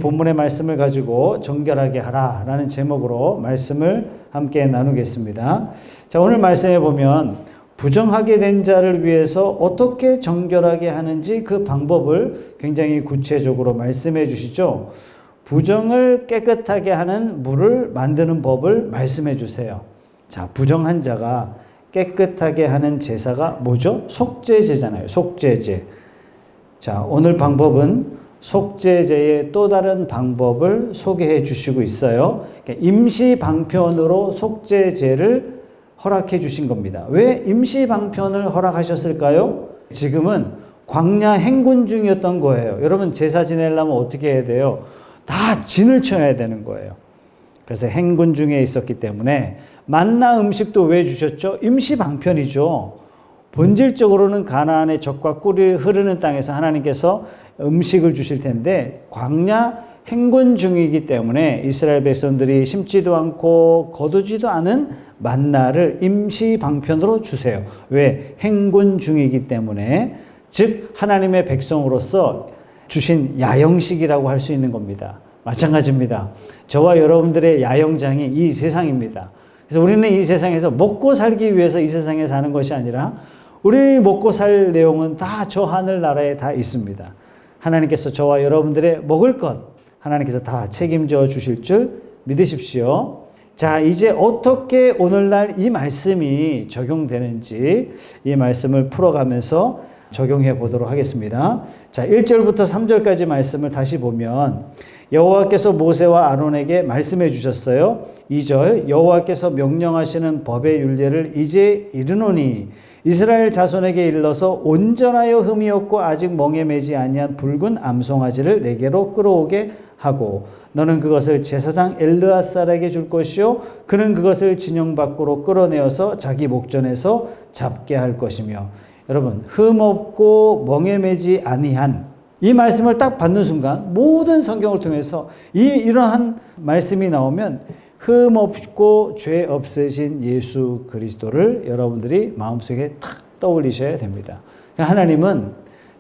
본문의 말씀을 가지고 정결하게 하라라는 제목으로 말씀을 함께 나누겠습니다. 자, 오늘 말씀에 보면 부정하게 된 자를 위해서 어떻게 정결하게 하는지 그 방법을 굉장히 구체적으로 말씀해 주시죠. 부정을 깨끗하게 하는 물을 만드는 법을 말씀해 주세요. 자, 부정한 자가 깨끗하게 하는 제사가 뭐죠? 속죄제잖아요. 속죄제. 자, 오늘 방법은 속죄제의 또 다른 방법을 소개해 주시고 있어요. 임시 방편으로 속죄제를 허락해 주신 겁니다. 왜 임시 방편을 허락하셨을까요? 지금은 광야 행군 중이었던 거예요. 여러분 제사 지내려면 어떻게 해야 돼요? 다 진을 쳐야 되는 거예요. 그래서 행군 중에 있었기 때문에 만나 음식도 왜 주셨죠? 임시 방편이죠. 본질적으로는 가나안의 젖과 꿀이 흐르는 땅에서 하나님께서 음식을 주실 텐데 광야 행군 중이기 때문에 이스라엘 백성들이 심지도 않고 거두지도 않은 만나를 임시 방편으로 주세요. 왜? 행군 중이기 때문에, 즉 하나님의 백성으로서 주신 야영식이라고 할 수 있는 겁니다. 마찬가지입니다. 저와 여러분들의 야영장이 이 세상입니다. 그래서 우리는 이 세상에서 먹고 살기 위해서 이 세상에 사는 것이 아니라 우리 먹고 살 내용은 다 저 하늘나라에 다 있습니다. 하나님께서 저와 여러분들의 먹을 것 하나님께서 다 책임져 주실 줄 믿으십시오. 자, 이제 어떻게 오늘날 이 말씀이 적용되는지 이 말씀을 풀어가면서 적용해 보도록 하겠습니다. 자, 1절부터 3절까지 말씀을 다시 보면 여호와께서 모세와 아론에게 말씀해 주셨어요. 2절 여호와께서 명령하시는 법의 율례를 이제 이르노니 이스라엘 자손에게 일러서 온전하여 흠이 없고 아직 멍에 매지 아니한 붉은 암송아지를 내게로 끌어오게 하고 너는 그것을 제사장 엘르아살에게 줄 것이요 그는 그것을 진영 밖으로 끌어내어서 자기 목전에서 잡게 할 것이며. 여러분, 흠 없고 멍에 매지 아니한 이 말씀을 딱 받는 순간 모든 성경을 통해서 이러한 말씀이 나오면 흠 없고 죄 없으신 예수 그리스도를 여러분들이 마음속에 탁 떠올리셔야 됩니다. 하나님은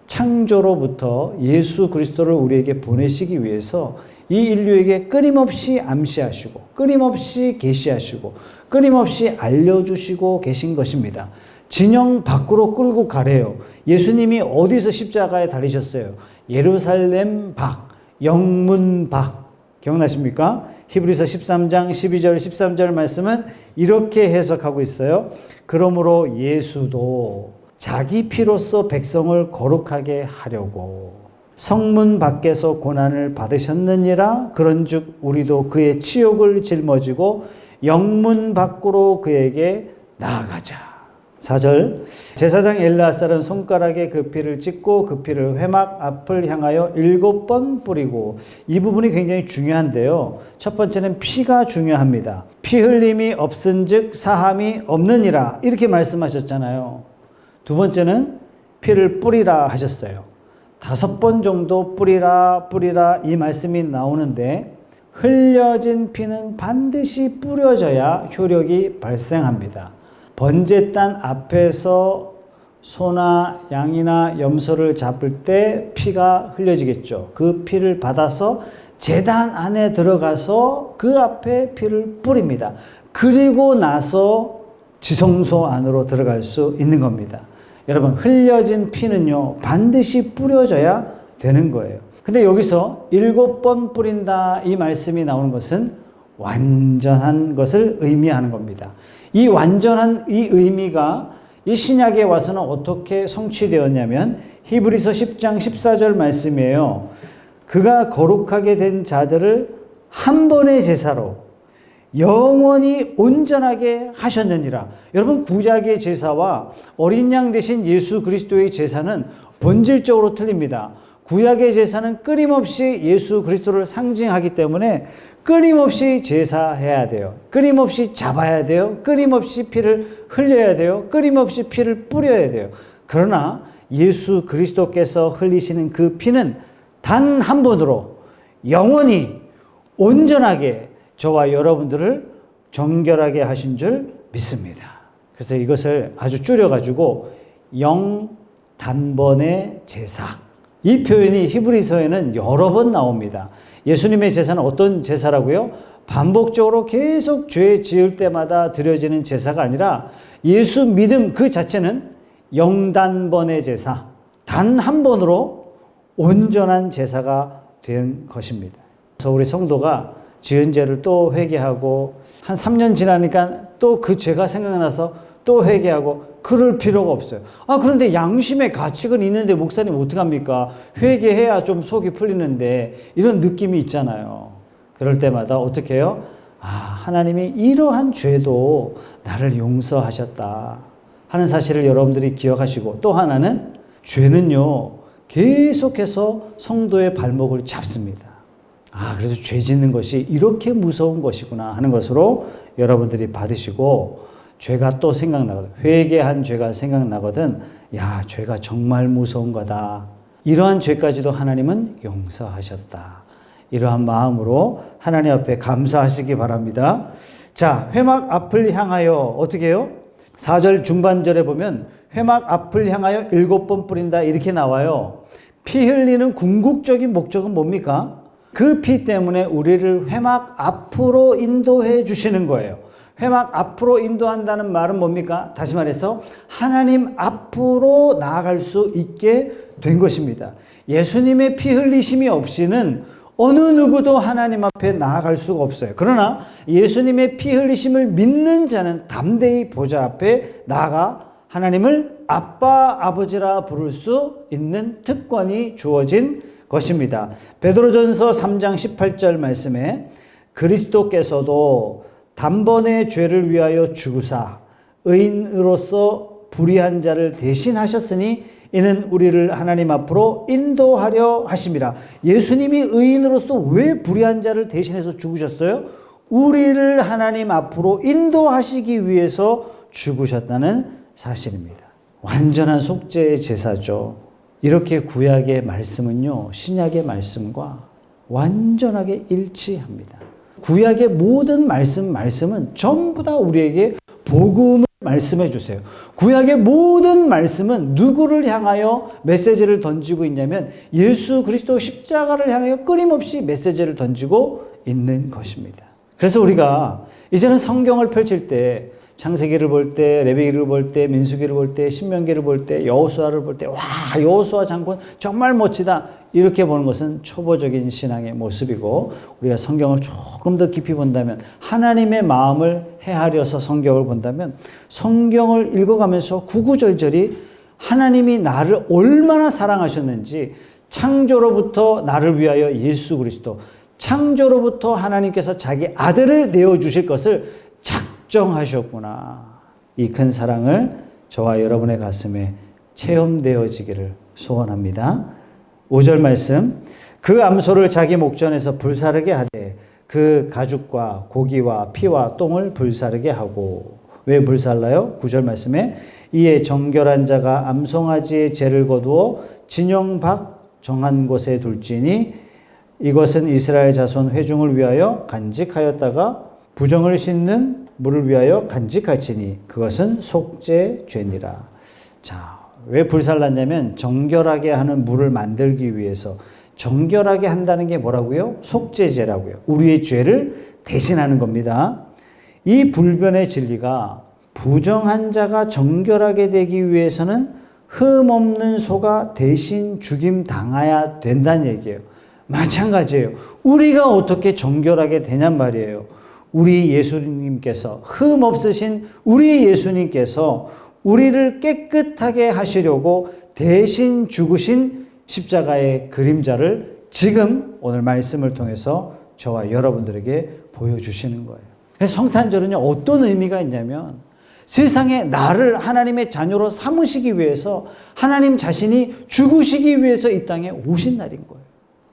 창조로부터 예수 그리스도를 우리에게 보내시기 위해서 이 인류에게 끊임없이 암시하시고 끊임없이 계시하시고 끊임없이 알려주시고 계신 것입니다. 진영 밖으로 끌고 가래요. 예수님이 어디서 십자가에 달리셨어요? 예루살렘 밖, 영문 밖. 기억나십니까? 히브리서 13장 12절 13절 말씀은 이렇게 해석하고 있어요. 그러므로 예수도 자기 피로써 백성을 거룩하게 하려고 성문 밖에서 고난을 받으셨느니라. 그런즉 우리도 그의 치욕을 짊어지고 영문 밖으로 그에게 나아가자. 4절 제사장 엘르아살은 손가락에 그 피를 찍고 그 피를 회막 앞을 향하여 7번 뿌리고. 이 부분이 굉장히 중요한데요. 첫 번째는 피가 중요합니다. 피 흘림이 없은즉 사함이 없느니라 이렇게 말씀하셨잖아요. 두 번째는 피를 뿌리라 하셨어요. 5번 정도 뿌리라 이 말씀이 나오는데 흘려진 피는 반드시 뿌려져야 효력이 발생합니다. 번제단 앞에서 소나 양이나 염소를 잡을 때 피가 흘려지겠죠. 그 피를 받아서 제단 안에 들어가서 그 앞에 피를 뿌립니다. 그리고 나서 지성소 안으로 들어갈 수 있는 겁니다. 여러분, 흘려진 피는요 반드시 뿌려져야 되는 거예요. 근데 여기서 7번 뿌린다 이 말씀이 나오는 것은 완전한 것을 의미하는 겁니다. 이 완전한 이 의미가 이 신약에 와서는 어떻게 성취되었냐면 히브리서 10장 14절 말씀이에요. 그가 거룩하게 된 자들을 한 번의 제사로 영원히 온전하게 하셨느니라. 여러분, 구약의 제사와 어린 양 대신 예수 그리스도의 제사는 본질적으로 틀립니다. 구약의 제사는 끊임없이 예수 그리스도를 상징하기 때문에 끊임없이 제사해야 돼요. 끊임없이 잡아야 돼요. 끊임없이 피를 흘려야 돼요. 끊임없이 피를 뿌려야 돼요. 그러나 예수 그리스도께서 흘리시는 그 피는 단 한 번으로 영원히 온전하게 저와 여러분들을 정결하게 하신 줄 믿습니다. 그래서 이것을 아주 줄여가지고 영단번의 제사. 이 표현이 히브리서에는 여러 번 나옵니다. 예수님의 제사는 어떤 제사라고요? 반복적으로 계속 죄 지을 때마다 드려지는 제사가 아니라 예수 믿음 그 자체는 영단번의 제사, 단 한 번으로 온전한 제사가 된 것입니다. 그래서 우리 성도가 지은 죄를 또 회개하고 한 3년 지나니까 또 그 죄가 생각나서 또 회개하고 그럴 필요가 없어요. 그런데 양심의 가책은 있는데 목사님 어떡합니까? 회개해야 좀 속이 풀리는데 이런 느낌이 있잖아요. 그럴 때마다 어떻게 해요? 하나님이 이러한 죄도 나를 용서하셨다 하는 사실을 여러분들이 기억하시고, 또 하나는 죄는요 계속해서 성도의 발목을 잡습니다. 그래서 죄 짓는 것이 이렇게 무서운 것이구나 하는 것으로 여러분들이 받으시고, 죄가 또 생각나거든. 회개한 죄가 생각나거든. 죄가 정말 무서운 거다. 이러한 죄까지도 하나님은 용서하셨다. 이러한 마음으로 하나님 앞에 감사하시기 바랍니다. 자, 회막 앞을 향하여 어떻게 해요? 4절 중반절에 보면 회막 앞을 향하여 7번 뿌린다 이렇게 나와요. 피 흘리는 궁극적인 목적은 뭡니까? 그 피 때문에 우리를 회막 앞으로 인도해 주시는 거예요. 회막 앞으로 인도한다는 말은 뭡니까? 다시 말해서 하나님 앞으로 나아갈 수 있게 된 것입니다. 예수님의 피 흘리심이 없이는 어느 누구도 하나님 앞에 나아갈 수가 없어요. 그러나 예수님의 피 흘리심을 믿는 자는 담대히 보좌 앞에 나아가 하나님을 아빠, 아버지라 부를 수 있는 특권이 주어진 것입니다. 베드로전서 3장 18절 말씀에 그리스도께서도 단번에 죄를 위하여 죽으사 의인으로서 불의한 자를 대신하셨으니 이는 우리를 하나님 앞으로 인도하려 하심이라. 예수님이 의인으로서 왜 불의한 자를 대신해서 죽으셨어요? 우리를 하나님 앞으로 인도하시기 위해서 죽으셨다는 사실입니다. 완전한 속죄의 제사죠. 이렇게 구약의 말씀은요, 신약의 말씀과 완전하게 일치합니다. 구약의 모든 말씀은 전부 다 우리에게 복음을 말씀해 주세요. 구약의 모든 말씀은 누구를 향하여 메시지를 던지고 있냐면 예수 그리스도 십자가를 향하여 끊임없이 메시지를 던지고 있는 것입니다. 그래서 우리가 이제는 성경을 펼칠 때 창세기를 볼 때, 레위기를 볼 때, 민수기를 볼 때, 신명기를 볼 때, 여호수아를 볼 때, 여호수아 장군 정말 멋지다 이렇게 보는 것은 초보적인 신앙의 모습이고, 우리가 성경을 조금 더 깊이 본다면, 하나님의 마음을 헤아려서 성경을 본다면, 성경을 읽어가면서 구구절절히 하나님이 나를 얼마나 사랑하셨는지, 창조로부터 나를 위하여 예수 그리스도, 창조로부터 하나님께서 자기 아들을 내어주실 것을 작정하셨구나. 이 큰 사랑을 저와 여러분의 가슴에 체험되어지기를 소원합니다. 5절 말씀, 그 암소를 자기 목전에서 불사르게 하되 그 가죽과 고기와 피와 똥을 불사르게 하고. 왜 불살라요? 9절 말씀에 이에 정결한 자가 암송아지의 죄를 거두어 진영 밖 정한 곳에 둘지니 이것은 이스라엘 자손 회중을 위하여 간직하였다가 부정을 씻는 물을 위하여 간직할지니 그것은 속죄죄니라. 자, 왜 불살랐냐면 정결하게 하는 물을 만들기 위해서. 정결하게 한다는 게 뭐라고요? 속죄죄라고요. 우리의 죄를 대신하는 겁니다. 이 불변의 진리가 부정한 자가 정결하게 되기 위해서는 흠 없는 소가 대신 죽임 당해야 된다는 얘기예요. 마찬가지예요. 우리가 어떻게 정결하게 되냔 말이에요. 우리 예수님께서, 흠 없으신 우리 예수님께서 우리를 깨끗하게 하시려고 대신 죽으신 십자가의 그림자를 지금 오늘 말씀을 통해서 저와 여러분들에게 보여주시는 거예요. 그래서 성탄절은요, 어떤 의미가 있냐면 세상에 나를 하나님의 자녀로 삼으시기 위해서 하나님 자신이 죽으시기 위해서 이 땅에 오신 날인 거예요.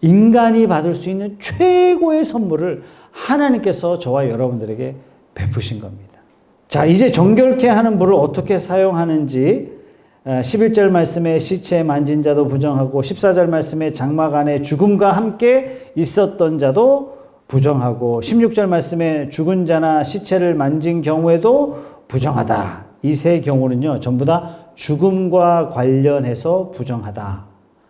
인간이 받을 수 있는 최고의 선물을 하나님께서 저와 여러분들에게 베푸신 겁니다. 자, 이제 정결케 하는 물을 어떻게 사용하는지 11절 말씀에 시체 만진 자도 부정하고 14절 말씀에 장막 안에 죽음과 함께 있었던 자도 부정하고 16절 말씀에 죽은 자나 시체를 만진 경우에도 부정하다. 이 세 경우는요, 전부 다 죽음과 관련해서 부정하다.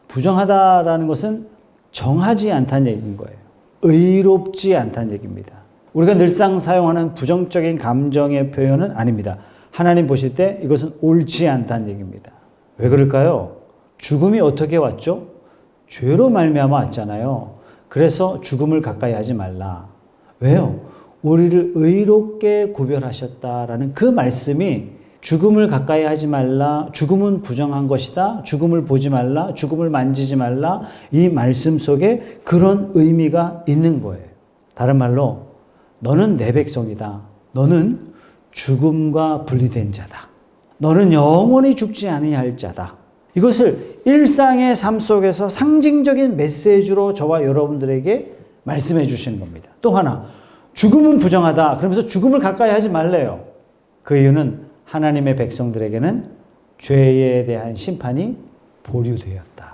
부정하다라는 것은 정하지 않다는 얘기인 거예요. 의롭지 않다는 얘기입니다. 우리가 늘상 사용하는 부정적인 감정의 표현은 아닙니다. 하나님 보실 때 이것은 옳지 않다는 얘기입니다. 왜 그럴까요? 죽음이 어떻게 왔죠? 죄로 말미암아 왔잖아요. 그래서 죽음을 가까이 하지 말라. 왜요? 우리를 의롭게 구별하셨다라는 그 말씀이 죽음을 가까이 하지 말라, 죽음은 부정한 것이다, 죽음을 보지 말라, 죽음을 만지지 말라, 이 말씀 속에 그런 의미가 있는 거예요. 다른 말로 너는 내 백성이다. 너는 죽음과 분리된 자다. 너는 영원히 죽지 아니할 자다. 이것을 일상의 삶 속에서 상징적인 메시지로 저와 여러분들에게 말씀해 주시는 겁니다. 또 하나, 죽음은 부정하다. 그러면서 죽음을 가까이 하지 말래요. 그 이유는 하나님의 백성들에게는 죄에 대한 심판이 보류되었다.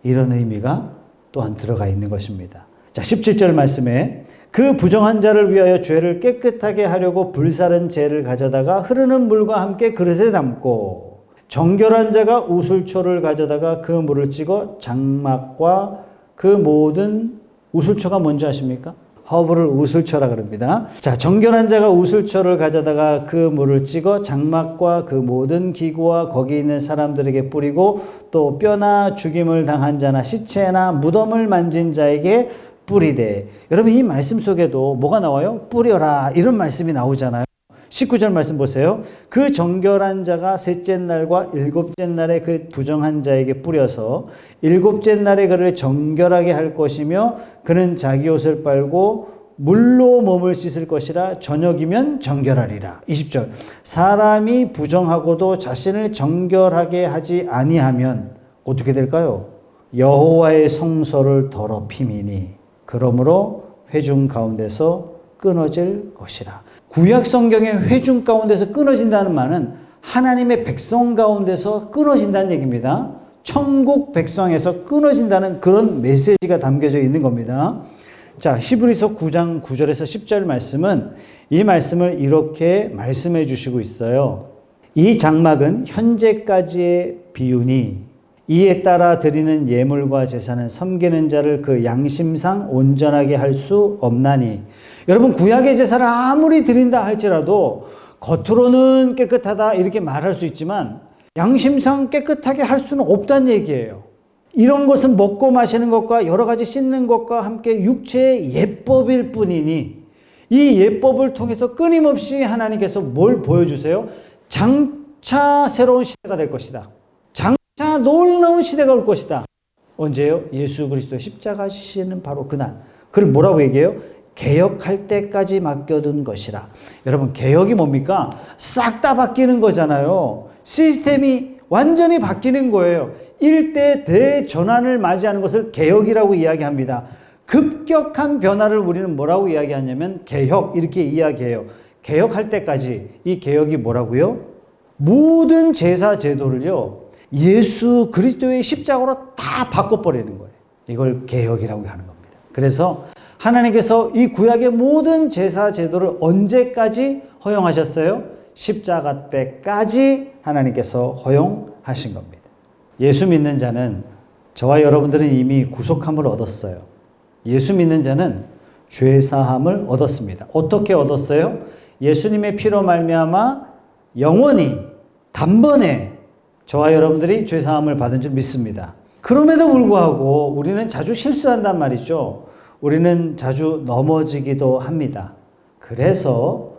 이런 의미가 또한 들어가 있는 것입니다. 자, 17절 말씀에 그 부정한 자를 위하여 죄를 깨끗하게 하려고 불사른 재를 가져다가 흐르는 물과 함께 그릇에 담고 정결한 자가 우슬초를 가져다가 그 물을 찍어 장막과 그 모든 우슬초가 뭔지 아십니까? 허브를 우슬초라 그럽니다. 자, 정결한 자가 우슬초를 가져다가 그 물을 찍어 장막과 그 모든 기구와 거기 있는 사람들에게 뿌리고 또 뼈나 죽임을 당한 자나 시체나 무덤을 만진 자에게 뿌리되. 여러분 이 말씀 속에도 뭐가 나와요? 뿌려라 이런 말씀이 나오잖아요. 19절 말씀 보세요. 그 정결한 자가 셋째 날과 일곱째 날에 그 부정한 자에게 뿌려서 일곱째 날에 그를 정결하게 할 것이며 그는 자기 옷을 빨고 물로 몸을 씻을 것이라 저녁이면 정결하리라. 20절 사람이 부정하고도 자신을 정결하게 하지 아니하면 어떻게 될까요? 여호와의 성소를 더럽힘이니 그러므로 회중 가운데서 끊어질 것이라. 구약 성경의 회중 가운데서 끊어진다는 말은 하나님의 백성 가운데서 끊어진다는 얘기입니다. 천국 백성에서 끊어진다는 그런 메시지가 담겨져 있는 겁니다. 자, 히브리서 9장 9절에서 10절 말씀은 이 말씀을 이렇게 말씀해 주시고 있어요. 이 장막은 현재까지의 비유니 이에 따라 드리는 예물과 제사는 섬기는 자를 그 양심상 온전하게 할 수 없나니. 여러분 구약의 제사를 아무리 드린다 할지라도 겉으로는 깨끗하다 이렇게 말할 수 있지만 양심상 깨끗하게 할 수는 없다는 얘기예요. 이런 것은 먹고 마시는 것과 여러 가지 씻는 것과 함께 육체의 예법일 뿐이니 이 예법을 통해서 끊임없이 하나님께서 뭘 보여주세요? 장차 새로운 시대가 될 것이다. 장차 놀라운 시대가 올 것이다. 언제요? 예수 그리스도의 십자가 지시는 바로 그날. 그걸 뭐라고 얘기해요? 개혁할 때까지 맡겨둔 것이라. 여러분 개혁이 뭡니까? 싹 다 바뀌는 거잖아요. 시스템이 완전히 바뀌는 거예요. 일대 대전환을 맞이하는 것을 개혁이라고 이야기합니다. 급격한 변화를 우리는 뭐라고 이야기하냐면 개혁 이렇게 이야기해요. 개혁할 때까지. 이 개혁이 뭐라고요? 모든 제사 제도를요 예수 그리스도의 십자가로 다 바꿔버리는 거예요. 이걸 개혁이라고 하는 겁니다. 그래서 하나님께서 이 구약의 모든 제사 제도를 언제까지 허용하셨어요? 십자가 때까지 하나님께서 허용하신 겁니다. 예수 믿는 자는 저와 여러분들은 이미 구속함을 얻었어요. 예수 믿는 자는 죄사함을 얻었습니다. 어떻게 얻었어요? 예수님의 피로 말미암아 영원히 단번에 저와 여러분들이 죄사함을 받은 줄 믿습니다. 그럼에도 불구하고 우리는 자주 실수한단 말이죠. 우리는 자주 넘어지기도 합니다. 그래서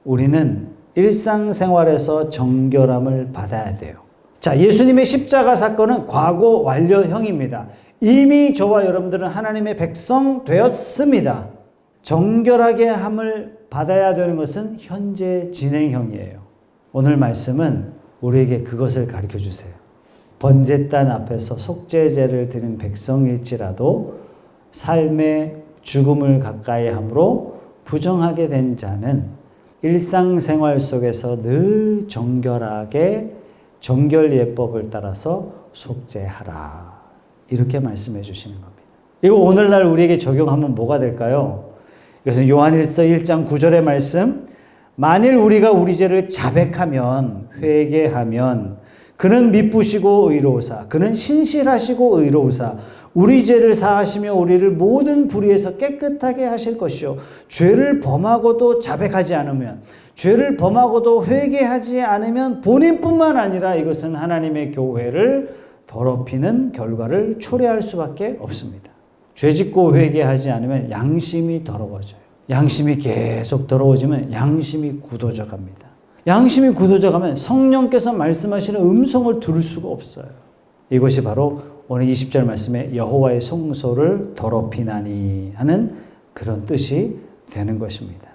우리는 일상생활에서 정결함을 받아야 돼요. 자, 예수님의 십자가 사건은 과거 완료형입니다. 이미 저와 여러분들은 하나님의 백성 되었습니다. 정결하게 함을 받아야 되는 것은 현재 진행형이에요. 오늘 말씀은 우리에게 그것을 가르쳐 주세요. 번제단 앞에서 속죄제를 드린 백성일지라도 삶의 죽음을 가까이 함으로 부정하게 된 자는 일상생활 속에서 늘 정결하게 정결 예법을 따라서 속죄하라. 이렇게 말씀해 주시는 겁니다. 이거 오늘날 우리에게 적용하면 뭐가 될까요? 이것은 요한일서 1장 9절의 말씀. 만일 우리가 우리 죄를 자백하면 회개하면 그는 미쁘시고 의로우사 그는 신실하시고 의로우사 우리 죄를 사하시며 우리를 모든 불의에서 깨끗하게 하실 것이요 죄를 범하고도 자백하지 않으면, 죄를 범하고도 회개하지 않으면 본인뿐만 아니라 이것은 하나님의 교회를 더럽히는 결과를 초래할 수밖에 없습니다. 죄짓고 회개하지 않으면 양심이 더러워져요. 양심이 계속 더러워지면 양심이 굳어져 갑니다. 양심이 굳어져 가면 성령께서 말씀하시는 음성을 들을 수가 없어요. 이것이 바로 오늘 20절 말씀에 여호와의 성소를 더럽히나니 하는 그런 뜻이 되는 것입니다.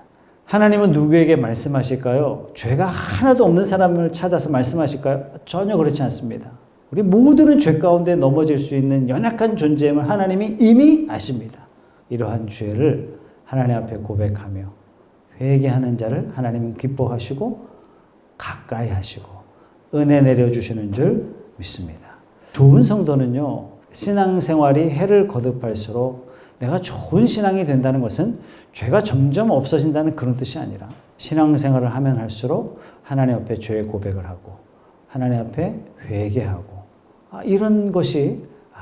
하나님은 누구에게 말씀하실까요? 죄가 하나도 없는 사람을 찾아서 말씀하실까요? 전혀 그렇지 않습니다. 우리 모두는 죄 가운데 넘어질 수 있는 연약한 존재임을 하나님이 이미 아십니다. 이러한 죄를 하나님 앞에 고백하며 회개하는 자를 하나님은 기뻐하시고 가까이 하시고 은혜 내려주시는 줄 믿습니다. 좋은 성도는요, 신앙생활이 해를 거듭할수록 내가 좋은 신앙이 된다는 것은 죄가 점점 없어진다는 그런 뜻이 아니라 신앙생활을 하면 할수록 하나님 앞에 죄의 고백을 하고 하나님 앞에 회개하고 이런 것이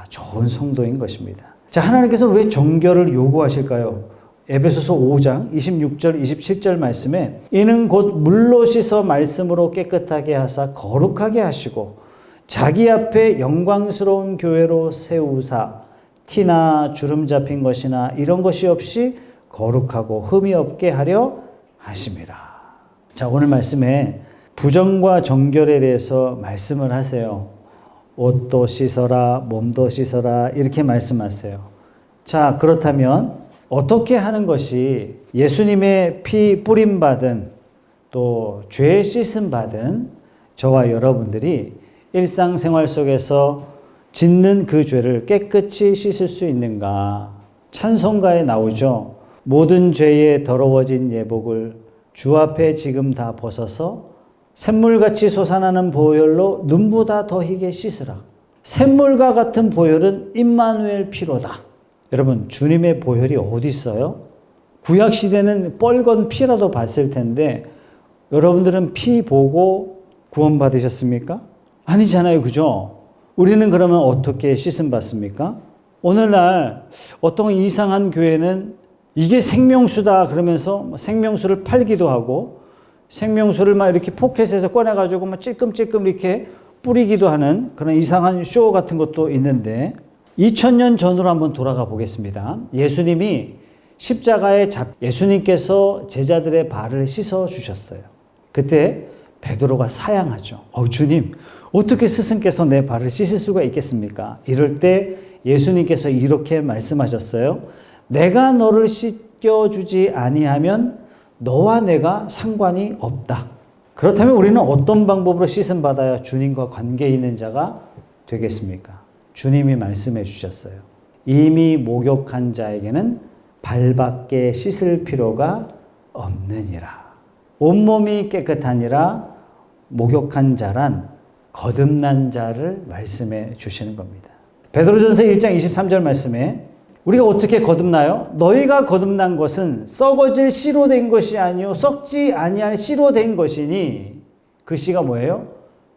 좋은 성도인 것입니다. 자, 하나님께서 왜 정결을 요구하실까요? 에베소서 5장 26절 27절 말씀에 이는 곧 물로 씻어 말씀으로 깨끗하게 하사 거룩하게 하시고 자기 앞에 영광스러운 교회로 세우사 티나 주름 잡힌 것이나 이런 것이 없이 거룩하고 흠이 없게 하려 하심이라. 자, 오늘 말씀에 부정과 정결에 대해서 말씀을 하세요. 옷도 씻어라, 몸도 씻어라 이렇게 말씀하세요. 자, 그렇다면 어떻게 하는 것이 예수님의 피 뿌림받은 또 죄 씻음 받은 저와 여러분들이 일상생활 속에서 짓는 그 죄를 깨끗이 씻을 수 있는가? 찬송가에 나오죠. 모든 죄에 더러워진 예복을 주 앞에 지금 다 벗어서 샘물같이 솟아나는 보혈로 눈보다 더 희게 씻으라. 샘물과 같은 보혈은 임마누엘 피로다. 여러분, 주님의 보혈이 어디 있어요? 구약시대는 뻘건 피라도 봤을 텐데 여러분들은 피 보고 구원받으셨습니까? 아니잖아요. 그죠? 우리는 그러면 어떻게 씻음 받습니까? 오늘날 어떤 이상한 교회는 이게 생명수다 그러면서 생명수를 팔기도 하고 생명수를 막 이렇게 포켓에서 꺼내가지고 막 찔끔찔끔 이렇게 뿌리기도 하는 그런 이상한 쇼 같은 것도 있는데 2000년 전으로 한번 돌아가 보겠습니다. 예수님이 십자가에 예수님께서 제자들의 발을 씻어 주셨어요. 그때 베드로가 사양하죠. 주님, 어떻게 스승께서 내 발을 씻을 수가 있겠습니까? 이럴 때 예수님께서 이렇게 말씀하셨어요. 내가 너를 씻겨주지 아니하면 너와 내가 상관이 없다. 그렇다면 우리는 어떤 방법으로 씻음 받아야 주님과 관계 있는 자가 되겠습니까? 주님이 말씀해 주셨어요. 이미 목욕한 자에게는 발밖에 씻을 필요가 없느니라. 온몸이 깨끗하니라. 목욕한 자란 거듭난 자를 말씀해 주시는 겁니다. 베드로전서 1장 23절 말씀에 우리가 어떻게 거듭나요? 너희가 거듭난 것은 썩어질 씨로 된 것이 아니요 썩지 아니할 씨로 된 것이니 그 씨가 뭐예요?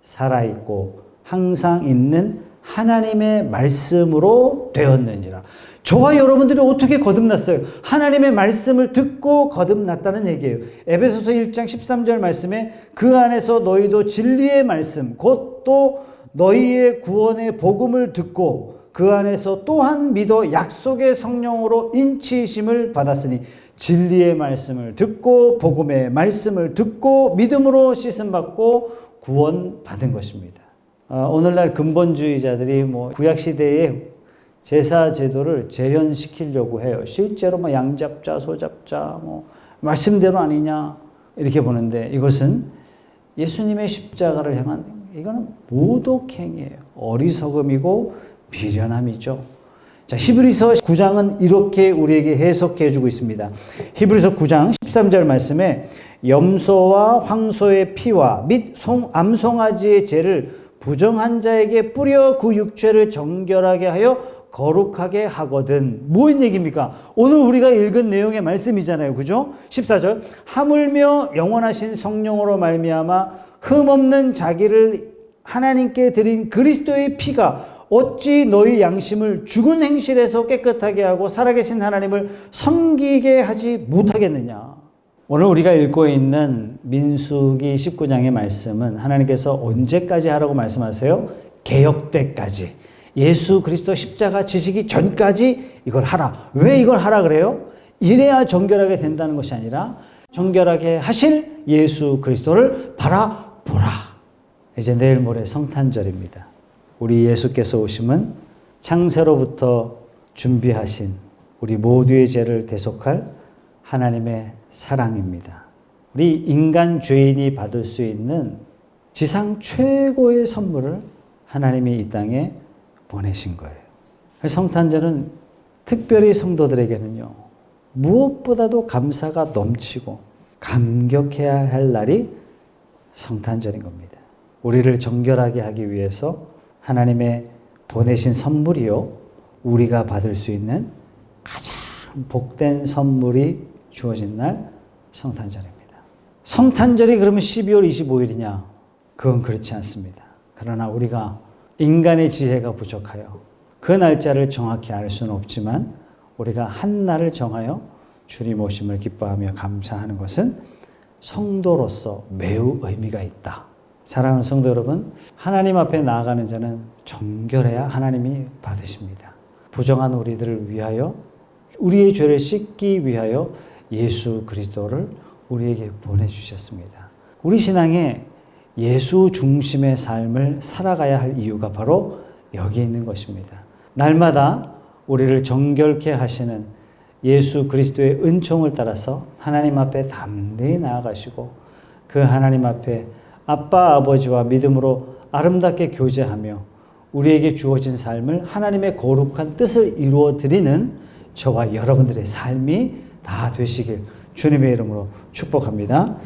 살아있고 항상 있는 하나님의 말씀으로 되었느니라. 저와 여러분들이 어떻게 거듭났어요? 하나님의 말씀을 듣고 거듭났다는 얘기예요. 에베소서 1장 13절 말씀에 그 안에서 너희도 진리의 말씀 곧 또 너희의 구원의 복음을 듣고 그 안에서 또한 믿어 약속의 성령으로 인치심을 받았으니 진리의 말씀을 듣고 복음의 말씀을 듣고 믿음으로 씻음 받고 구원 받은 것입니다. 오늘날 근본주의자들이 구약시대의 제사 제도를 재현시키려고 해요. 실제로 양잡자, 소잡자, 말씀대로 아니냐 이렇게 보는데 이것은 예수님의 십자가를 향한 이거는 모독행위예요. 어리석음이고 미련함이죠. 자, 히브리서 9장은 이렇게 우리에게 해석해 주고 있습니다. 히브리서 9장 13절 말씀에 염소와 황소의 피와 및 암송아지의 죄를 부정한 자에게 뿌려 그 육체를 정결하게 하여 거룩하게 하거든. 무슨 얘기입니까? 오늘 우리가 읽은 내용의 말씀이잖아요. 그죠? 14절 하물며 영원하신 성령으로 말미암아 흠없는 자기를 하나님께 드린 그리스도의 피가 어찌 너희 양심을 죽은 행실에서 깨끗하게 하고 살아계신 하나님을 섬기게 하지 못하겠느냐. 오늘 우리가 읽고 있는 민수기 19장의 말씀은 하나님께서 언제까지 하라고 말씀하세요? 개역 때까지. 예수 그리스도 십자가 지시기 전까지 이걸 하라. 왜 이걸 하라 그래요? 이래야 정결하게 된다는 것이 아니라 정결하게 하실 예수 그리스도를 바라보라. 이제 내일 모레 성탄절입니다. 우리 예수께서 오심은 창세로부터 준비하신 우리 모두의 죄를 대속할 하나님의 사랑입니다. 우리 인간 죄인이 받을 수 있는 지상 최고의 선물을 하나님이 이 땅에 보내신 거예요. 성탄절은 특별히 성도들에게는요, 무엇보다도 감사가 넘치고 감격해야 할 날이 성탄절인 겁니다. 우리를 정결하게 하기 위해서 하나님의 보내신 선물이요, 우리가 받을 수 있는 가장 복된 선물이 주어진 날 성탄절입니다. 성탄절이 그러면 12월 25일이냐? 그건 그렇지 않습니다. 그러나 우리가 인간의 지혜가 부족하여 그 날짜를 정확히 알 수는 없지만 우리가 한 날을 정하여 주님 오심을 기뻐하며 감사하는 것은 성도로서 매우 의미가 있다. 사랑하는 성도 여러분, 하나님 앞에 나아가는 자는 정결해야 하나님이 받으십니다. 부정한 우리들을 위하여, 우리의 죄를 씻기 위하여 예수 그리스도를 우리에게 보내주셨습니다. 우리 신앙에 예수 중심의 삶을 살아가야 할 이유가 바로 여기 있는 것입니다. 날마다 우리를 정결케 하시는 예수 그리스도의 은총을 따라서 하나님 앞에 담대히 나아가시고 그 하나님 앞에 아빠 아버지와 믿음으로 아름답게 교제하며 우리에게 주어진 삶을 하나님의 거룩한 뜻을 이루어 드리는 저와 여러분들의 삶이 다 되시길 주님의 이름으로 축복합니다.